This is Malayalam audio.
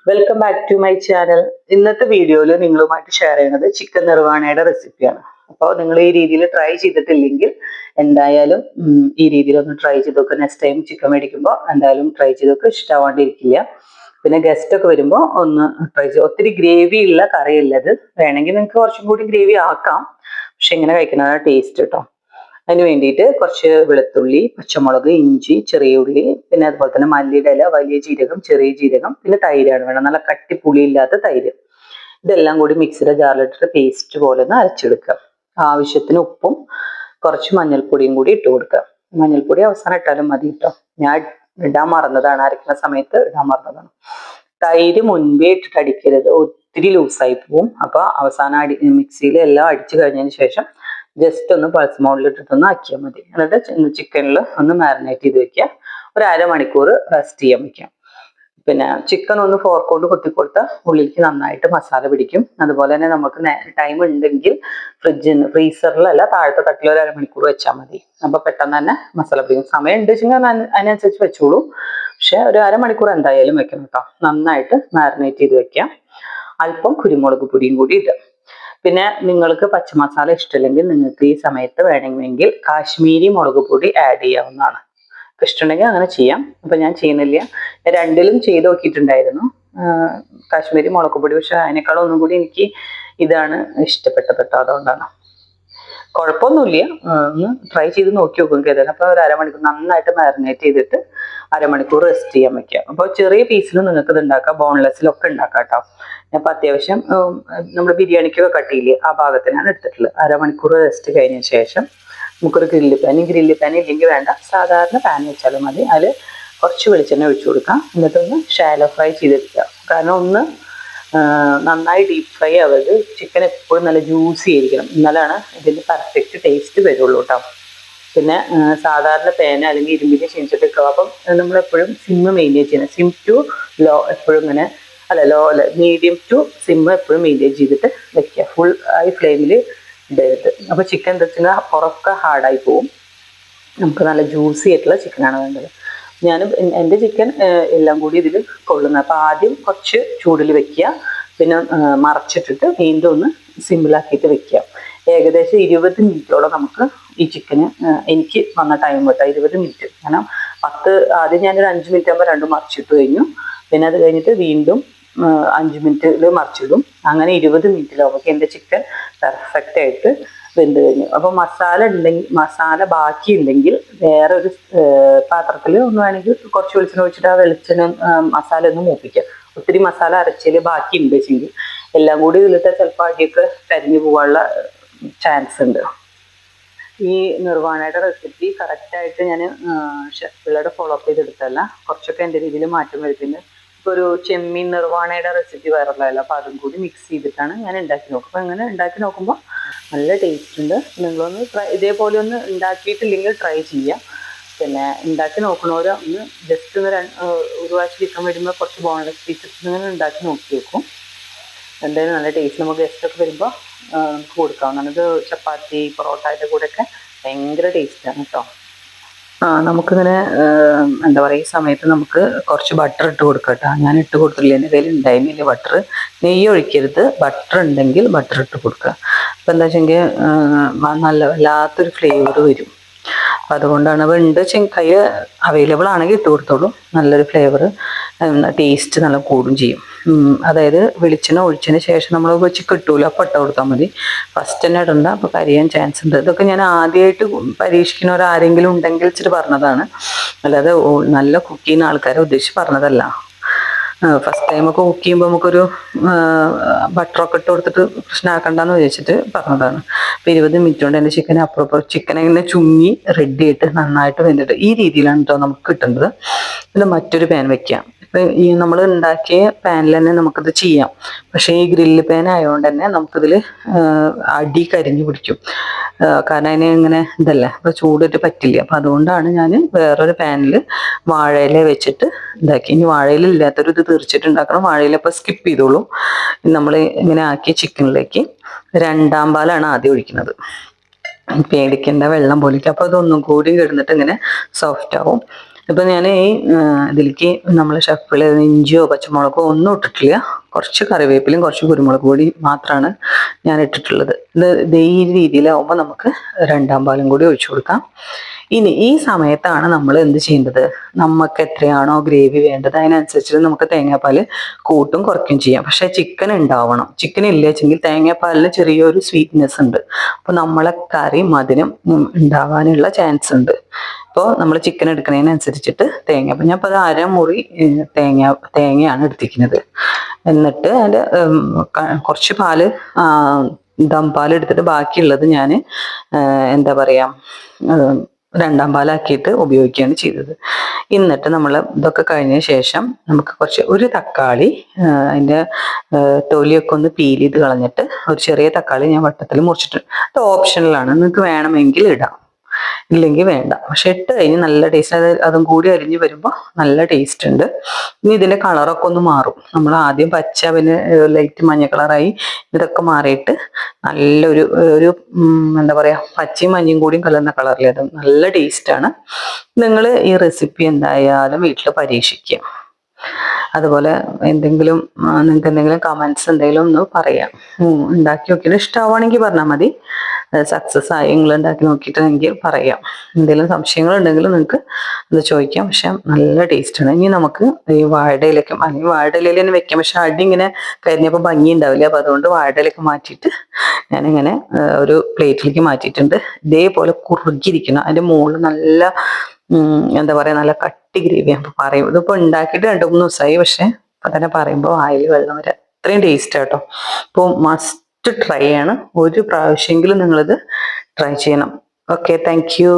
Welcome back to my channel. ഇന്നത്തെ വീഡിയോയിൽ നിങ്ങളുമായിട്ട് ഷെയർ ചെയ്യുന്നത് ചിക്കൻ നിർവാണയുടെ റെസിപ്പിയാണ്. അപ്പോൾ നിങ്ങൾ ഈ രീതിയിൽ ട്രൈ ചെയ്തിട്ടില്ലെങ്കിൽ എന്തായാലും ഈ രീതിയിൽ ഒന്ന് ട്രൈ ചെയ്ത് നോക്കുക. നെക്സ്റ്റ് ടൈം ചിക്കൻ മേടിക്കുമ്പോൾ എന്തായാലും ട്രൈ ചെയ്ത് നോക്കുക. ഇഷ്ടമാണ്ടിരിക്കില്ല. പിന്നെ ഗസ്റ്റ് ഒക്കെ വരുമ്പോൾ ഒന്ന് ട്രൈ ചെയ്ത്. ഒത്തിരി ഗ്രേവി ഉള്ള കറിയല്ലത്. വേണമെങ്കിൽ നിങ്ങൾക്ക് കുറച്ചും കൂടി ഗ്രേവി ആക്കാം, പക്ഷെ ഇങ്ങനെ കഴിക്കുന്നതാണ് ടേസ്റ്റ് കേട്ടോ. അതിന് വേണ്ടിയിട്ട് കുറച്ച് വെളുത്തുള്ളി, പച്ചമുളക്, ഇഞ്ചി, ചെറിയ ഉള്ളി, പിന്നെ അതുപോലെ തന്നെ മല്ലിയുടെ ഇല, വലിയ ജീരകം, ചെറിയ ജീരകം, പിന്നെ തൈരാണ് വേണം. നല്ല കട്ടിപ്പുളിയില്ലാത്ത തൈര്. ഇതെല്ലാം കൂടി മിക്സിയുടെ ജാറിലിട്ടിട്ട് പേസ്റ്റ് പോലെ ഒന്ന് അരച്ചെടുക്കുക. ആവശ്യത്തിന് ഉപ്പും കുറച്ച് മഞ്ഞൾപ്പൊടിയും കൂടി ഇട്ട് കൊടുക്കുക. മഞ്ഞൾപ്പൊടി അവസാനം ഇട്ടാലും മതി കേട്ടോ. ഞാൻ ഇടാൻ മറന്നതാണ്, അരയ്ക്കുന്ന സമയത്ത് ഇടാൻ മറന്നതാണ്. തൈര് മുൻപേ ഇട്ടിട്ട് അടിക്കരുത്, ഒത്തിരി ലൂസായി പോവും. അപ്പൊ അവസാനം മിക്സിയിൽ എല്ലാം അടിച്ചു കഴിഞ്ഞതിന് ശേഷം ജസ്റ്റ് ഒന്ന് പൾസ് മോഡിൽ ഇട്ടിട്ടൊന്ന് ആക്കിയാൽ മതി. എന്നിട്ട് ചിക്കനിൽ ഒന്ന് മാരിനേറ്റ് ചെയ്ത് വെക്കുക. ഒരു അരമണിക്കൂർ റെസ്റ്റ് ചെയ്യാൻ വെക്കാം. പിന്നെ ചിക്കൻ ഒന്ന് ഫോർക്ക് കൊണ്ട് കൊത്തിക്കൊടുത്താൽ ഉള്ളിലേക്ക് നന്നായിട്ട് മസാല പിടിക്കും. അതുപോലെ തന്നെ നമുക്ക് ടൈം ഉണ്ടെങ്കിൽ ഫ്രീസറിലല്ല, താഴത്തെ തട്ടിൽ ഒരു അരമണിക്കൂർ വെച്ചാൽ മതി. അപ്പൊ പെട്ടെന്ന് തന്നെ മസാല പിടിക്കും. സമയം ഉണ്ട് വെച്ചെങ്കിൽ അതിനനുസരിച്ച് വെച്ചോളൂ. പക്ഷെ ഒരു അരമണിക്കൂർ എന്തായാലും വെക്കണം കേട്ടോ. നന്നായിട്ട് മാരിനേറ്റ് ചെയ്ത് വെക്കാം. അല്പം കുരുമുളക് പൊടിയും കൂടി ഇടുക. പിന്നെ നിങ്ങൾക്ക് പച്ചമസാല ഇഷ്ടമില്ലെങ്കിൽ നിങ്ങൾക്ക് ഈ സമയത്ത് വേണമെങ്കിൽ കാശ്മീരി മുളക് പൊടി ആഡ് ചെയ്യാവുന്നതാണ്. ഇഷ്ടമുണ്ടെങ്കിൽ അങ്ങനെ ചെയ്യാം. അപ്പൊ ഞാൻ ചെയ്യുന്നില്ല. രണ്ടിലും ചെയ്ത് നോക്കിയിട്ടുണ്ടായിരുന്നു കാശ്മീരി മുളക് പൊടി. പക്ഷെ അതിനേക്കാളും ഒന്നും കൂടി എനിക്ക് ഇതാണ് ഇഷ്ടപ്പെട്ടത് കേട്ടോ. അതുകൊണ്ടാണ്. കുഴപ്പമൊന്നുമില്ല, ഒന്ന് ട്രൈ ചെയ്ത് നോക്കി നോക്കും ഏതായാലും. അപ്പോൾ ഒരു അരമണിക്കൂർ നന്നായിട്ട് മാരിനേറ്റ് ചെയ്തിട്ട് അരമണിക്കൂർ റെസ്റ്റ് ചെയ്യാൻ വെക്കുക. അപ്പോൾ ചെറിയ പീസിൽ നിങ്ങൾക്ക് ഇത് ഉണ്ടാക്കാം, ബോൺലെസ്സിലൊക്കെ ഉണ്ടാക്കാം കേട്ടോ. അപ്പോൾ അത്യാവശ്യം നമ്മൾ ബിരിയാണിക്കൊക്കെ കട്ടിയില്ലേ, ആ ഭാഗത്തിനാണ് എടുത്തിട്ടുള്ളത്. അരമണിക്കൂർ റെസ്റ്റ് കഴിഞ്ഞ ശേഷം നമുക്കൊരു ഗ്രില്ല് പാൻ ഇല്ലെങ്കിൽ വേണ്ട, സാധാരണ പാൻ വെച്ചാലും മതി. അതിൽ കുറച്ച് വെളിച്ചെണ്ണ ഒഴിച്ചു കൊടുക്കാം. എന്നിട്ടൊന്ന് ഷാലോ ഫ്രൈ ചെയ്തെടുക്കുക. കാരണം ഒന്ന് നന്നായി ഡീപ്പ് ഫ്രൈ ആവരുത്. ചിക്കൻ എപ്പോഴും നല്ല ജ്യൂസി ആയിരിക്കണം, എന്നാലാണ് ഇതിൻ്റെ പെർഫെക്റ്റ് ടേസ്റ്റ് വരുള്ളൂ കേട്ടോ. പിന്നെ സാധാരണ പേന അല്ലെങ്കിൽ ഇരുമ്പിൻ്റെ ചീനിച്ചിട്ട് വെക്കുക. അപ്പം നമ്മളെപ്പോഴും സിമ്മ് മെയിൻറ്റെയിൻ ചെയ്യണം. സിം ടു ലോ എപ്പോഴും ഇങ്ങനെ മീഡിയം ടു സിമ്മ് എപ്പോഴും മെയിൻറ്റെയിൻ ചെയ്തിട്ട് വെക്കുക. ഫുൾ ഹൈ ഫ്ലെയിമിൽ ഇടരുത്. അപ്പോൾ ചിക്കൻ എന്താ വെച്ചാൽ പുറമൊക്കെ ഹാർഡായി പോവും. നമുക്ക് നല്ല ജ്യൂസി ആയിട്ടുള്ള ചിക്കനാണ് വേണ്ടത്. ഞാൻ എൻ്റെ ചിക്കൻ എല്ലാം കൂടി ഇതിൽ കൊള്ളുന്നത്. അപ്പോൾ ആദ്യം കുറച്ച് ചൂടിൽ വെക്കുക, പിന്നെ മറച്ചിട്ടിട്ട് വീണ്ടും ഒന്ന് സിമ്പിളാക്കിയിട്ട് വെക്കുക. ഏകദേശം 20 മിനിറ്റോളം നമുക്ക് ഈ ചിക്കന്, എനിക്ക് വന്ന ടൈം കേട്ടോ 20 മിനിറ്റ്. കാരണം ആദ്യം ഞാനൊരു 5 മിനിറ്റ് ആകുമ്പോൾ രണ്ടും മറിച്ചിട്ട് കഴിഞ്ഞു. പിന്നെ അത് കഴിഞ്ഞിട്ട് വീണ്ടും 5 മിനിറ്റിൽ മറിച്ചിടും. അങ്ങനെ 20 മിനിറ്റിലാവുമ്പോൾ എൻ്റെ ചിക്കൻ പെർഫെക്റ്റ് ആയിട്ട് വെന്ത് കഴിഞ്ഞു. അപ്പോൾ മസാല ബാക്കി ഉണ്ടെങ്കിൽ വേറെ ഒരു പാത്രത്തിൽ ഒന്ന് വേണമെങ്കിൽ കുറച്ച് വെളിച്ചെണ്ണ ഒഴിച്ചിട്ട് ആ മസാല ഒന്ന് മൂപ്പിക്കുക. ഒത്തിരി മസാല അരച്ചതിൽ ബാക്കി ഉണ്ട് വെച്ചെങ്കിൽ എല്ലാം കൂടി ഇതിലിട്ട് ചിലപ്പോൾ അടിയൊക്കെ കരിഞ്ഞു പോകാനുള്ള ചാൻസ് ഉണ്ട്. ഈ നിർവാണയുടെ റെസിപ്പി കറക്റ്റായിട്ട് ഞാൻ ഷെഫ് പിള്ളയുടെ ഫോളോ അപ്പ് ചെയ്തെടുത്തല്ല, കുറച്ചൊക്കെ എൻ്റെ രീതിയിൽ മാറ്റം വരുത്തുന്നത്. ഇപ്പോൾ ഒരു ചെമ്മീൻ നിർവാണയുടെ റെസിപ്പി വൈറലായല്ലോ, അപ്പോൾ അതും കൂടി മിക്സ് ചെയ്തിട്ടാണ് ഞാൻ ഉണ്ടാക്കി നോക്കും. അപ്പോൾ അങ്ങനെ ഉണ്ടാക്കി നോക്കുമ്പോൾ നല്ല ടേസ്റ്റ് ഉണ്ട്. നിങ്ങളൊന്ന് ഇതേപോലെ ഒന്ന് ഉണ്ടാക്കിയിട്ടില്ലെങ്കിൽ ട്രൈ ചെയ്യാം. പിന്നെ ഉണ്ടാക്കി നോക്കണവരെ ഒന്ന് ജസ്റ്റ് ഒരു പ്രാവശ്യം ചിക്കൻ വരുമ്പോൾ കുറച്ച് ബോൺലെസ് പീസസ് ഇങ്ങനെ ഉണ്ടാക്കി നോക്കി വെക്കും. എന്തായാലും നല്ല ടേസ്റ്റ്. നമുക്ക് ഗസ്റ്റൊക്കെ വരുമ്പോൾ നമുക്ക് കൊടുക്കാവുന്നതാണ്. ഇത് ചപ്പാത്തി പൊറോട്ടയുടെ കൂടെയൊക്കെ ഭയങ്കര ടേസ്റ്റാണ് കേട്ടോ. നമുക്കിങ്ങനെ എന്താ പറയുക, ഈ സമയത്ത് നമുക്ക് കുറച്ച് ബട്ടർ ഇട്ട് കൊടുക്കാം കേട്ടോ. ഞാൻ ഇട്ട് കൊടുത്തില്ല, എൻ്റെ കയ്യിൽ ഉണ്ടായിരുന്നില്ല ബട്ടർ. നെയ്യ് ഒഴിക്കരുത്, ബട്ടർ ഉണ്ടെങ്കിൽ ബട്ടർ ഇട്ട് കൊടുക്കുക. അപ്പോൾ എന്താ വെച്ചെങ്കിൽ നല്ല വല്ലാത്തൊരു ഫ്ലേവർ വരും. അപ്പം അതുകൊണ്ടാണ്. അപ്പോൾ ഉണ്ട് കൈ അവൈലബിൾ ആണെങ്കിൽ ഇട്ട് കൊടുത്തോളൂ. നല്ലൊരു ഫ്ലേവർ, ടേസ്റ്റ് നല്ല കൂടും ചെയ്യും. അതായത് വെളിച്ചെണ്ണ ഒഴിച്ചതിന് ശേഷം നമ്മൾ വെച്ച് കിട്ടൂല, അപ്പം ഇട്ട് കൊടുത്താൽ മതി. ഫസ്റ്റ് തന്നെ ഇടണ്ട, അപ്പോൾ കരിയാൻ ചാൻസ് ഉണ്ട്. ഇതൊക്കെ ഞാൻ ആദ്യമായിട്ട് പരീക്ഷിക്കുന്നവരാരെങ്കിലും ഉണ്ടെങ്കിൽ ഇച്ചിരി പറഞ്ഞതാണ്, അല്ലാതെ നല്ല കുക്ക് ചെയ്യുന്ന ആൾക്കാരെ ഉദ്ദേശിച്ച് പറഞ്ഞതല്ല. ഫസ്റ്റ് ടൈമൊക്കെ കുക്ക് ചെയ്യുമ്പോൾ നമുക്കൊരു ബട്ടറൊക്കെ ഇട്ട് കൊടുത്തിട്ട് പ്രശ്നമാക്കണ്ടെന്ന് വിചാരിച്ചിട്ട് പറഞ്ഞതാണ്. അപ്പോൾ 20 മിനിറ്റ് കൊണ്ട് എൻ്റെ ചിക്കൻ ഇങ്ങനെ ചുങ്ങി റെഡി ആയിട്ട് നന്നായിട്ട് വെന്തിട്ട് ഈ രീതിയിലാണ് കേട്ടോ നമുക്ക് കിട്ടേണ്ടത്. പിന്നെ മറ്റൊരു പാൻ വെക്കാം. ഇപ്പം ഈ നമ്മൾ ഉണ്ടാക്കിയ പാനിൽ തന്നെ നമുക്കിത് ചെയ്യാം. പക്ഷേ ഈ ഗ്രില്ല് പാൻ ആയതുകൊണ്ട് തന്നെ നമുക്കിതിൽ അടി കരിഞ്ഞു പിടിക്കും. കാരണം അതിന് ഇങ്ങനെ ഇതല്ലേ, അപ്പോൾ ചൂടിട്ട് പറ്റില്ല. അപ്പം അതുകൊണ്ടാണ് ഞാൻ വേറൊരു പാനിൽ വാഴയില വെച്ചിട്ട് ഇതാക്കി. ഇനി വാഴയില ഇല്ലാത്തൊരു ഇത് തീർച്ചയായിട്ടും ഉണ്ടാക്കണം. വാഴയില അപ്പോൾ സ്കിപ്പ് ചെയ്തോളൂ. നമ്മൾ ഇങ്ങനെ ആക്കിയ ചിക്കനിലേക്ക് 2ാം പാലാണ് ആദ്യം ഒഴിക്കുന്നത്. പേടിക്കേണ്ട, വെള്ളം പോലിക്കും. അപ്പോൾ അതൊന്നും കൂടി കിടന്നിട്ട് ഇങ്ങനെ സോഫ്റ്റ് ആവും. ഇപ്പൊ ഞാൻ ഈ ഇതിലേക്ക് നമ്മൾ ഷഫിള് ഇഞ്ചിയോ പച്ചമുളകോ ഒന്നും ഇട്ടിട്ടില്ല. കുറച്ച് കറിവേപ്പിലയും കുറച്ച് കുരുമുളക് പൊടി മാത്രമാണ് ഞാൻ ഇട്ടിട്ടുള്ളത്. ഇത് ഈ രീതിയിലാവുമ്പോൾ നമുക്ക് രണ്ടാം പാലും കൂടി ഒഴിച്ചു കൊടുക്കാം. ഇനി ഈ സമയത്താണ് നമ്മൾ എന്ത് ചെയ്യേണ്ടത്, നമുക്ക് എത്രയാണോ ഗ്രേവി വേണ്ടത് അതിനനുസരിച്ച് നമുക്ക് തേങ്ങാപ്പാൽ കൂട്ടും കുറയ്ക്കും ചെയ്യാം. പക്ഷെ ചിക്കൻ ഉണ്ടാവണം. ചിക്കൻ ഇല്ല വെച്ചെങ്കിൽ തേങ്ങാപ്പാലിന് ചെറിയൊരു സ്വീറ്റ്നെസ് ഉണ്ട്. അപ്പോൾ നമ്മളെ കറി മധുരം ഉണ്ടാവാനുള്ള ചാൻസ് ഉണ്ട്. അപ്പോൾ നമ്മൾ ചിക്കൻ എടുക്കുന്നതിനനുസരിച്ചിട്ട് തേങ്ങ, അപ്പം ഞാൻ ഇപ്പോൾ അത് അരമുറി തേങ്ങയാണ് എടുത്തിരിക്കുന്നത്. എന്നിട്ട് അതിൻ്റെ കുറച്ച് പാല് ദം പാൽ എടുത്തിട്ട് ബാക്കിയുള്ളത് ഞാൻ എന്താ പറയുക രണ്ടാം പാലാക്കിയിട്ട് ഉപയോഗിക്കുകയാണ് ചെയ്തത്. എന്നിട്ട് നമ്മൾ ഇതൊക്കെ കഴിഞ്ഞ ശേഷം നമുക്ക് ഒരു തക്കാളി അതിൻ്റെ തൊലിയൊക്കെ ഒന്ന് പീൽ ചെയ്ത് കളഞ്ഞിട്ട് ഒരു ചെറിയ തക്കാളി ഞാൻ വട്ടത്തിൽ മുറിച്ചിട്ടുണ്ട്. അത് ഓപ്ഷണലാണ്, നിങ്ങൾക്ക് വേണമെങ്കിൽ ഇടാം, ഇല്ലെങ്കിൽ വേണ്ട. പക്ഷെ ഇട്ട് കഴിഞ്ഞ് നല്ല ടേസ്റ്റ്, അതും കൂടി അരിഞ്ഞ് വരുമ്പോൾ നല്ല ടേസ്റ്റ് ഉണ്ട്. ഇനി ഇതിൻ്റെ കളറൊക്കെ ഒന്ന് മാറും. നമ്മൾ ആദ്യം പച്ച, പിന്നെ ലൈറ്റ് മഞ്ഞ കളറായി, ഇതൊക്കെ മാറിയിട്ട് നല്ലൊരു എന്താ പറയുക പച്ചയും മഞ്ഞയും കൂടിയും കലർന്ന കളറിൽ അത് നല്ല ടേസ്റ്റാണ്. നിങ്ങൾ ഈ റെസിപ്പി എന്തായാലും വീട്ടിൽ പരീക്ഷിക്കുക. അതുപോലെ നിങ്ങൾക്ക് എന്തെങ്കിലും കമൻസ് എന്തെങ്കിലും ഒന്ന് പറയാം. ഉണ്ടാക്കി നോക്കിയിട്ട് ഇഷ്ടമാവുകയാണെങ്കിൽ പറഞ്ഞാൽ മതി. സക്സസ് ആയി നിങ്ങൾ ഉണ്ടാക്കി നോക്കിയിട്ടെങ്കിൽ പറയാം. എന്തെങ്കിലും സംശയങ്ങളുണ്ടെങ്കിൽ നിങ്ങൾക്ക് അത് ചോദിക്കാം. പക്ഷെ നല്ല ടേസ്റ്റാണ്. ഇനി നമുക്ക് ഈ വാഴയിലൊക്കെ, അല്ലെങ്കിൽ വാഴയിലയിൽ തന്നെ വെക്കാം, പക്ഷെ അടി ഇങ്ങനെ കരിഞ്ഞപ്പോൾ ഭംഗി ഉണ്ടാവില്ല. അപ്പോൾ അതുകൊണ്ട് വാഴയിലൊക്കെ മാറ്റിയിട്ട് ഞാനിങ്ങനെ ഒരു പ്ലേറ്റിലേക്ക് മാറ്റിയിട്ടുണ്ട്. ഇതേപോലെ കുറുകിയിരിക്കണം. അതിൻ്റെ മുകളിൽ നല്ല എന്താ പറയുക നല്ല കട്ടി ഗ്രേവിയാണ്. അപ്പോൾ പറയും ഇതിപ്പോൾ ഉണ്ടാക്കിയിട്ട് 2-3 ദിവസമായി, പക്ഷെ അപ്പം തന്നെ പറയുമ്പോൾ വായിൽ വെള്ളം വരെ അത്രയും ടേസ്റ്റ് കേട്ടോ. അപ്പോൾ മസ്റ്റ് ട്രൈ ആണ്. ഒരു പ്രാവശ്യമെങ്കിലും നിങ്ങളിത് ട്രൈ ചെയ്യണം. Okay, thank you.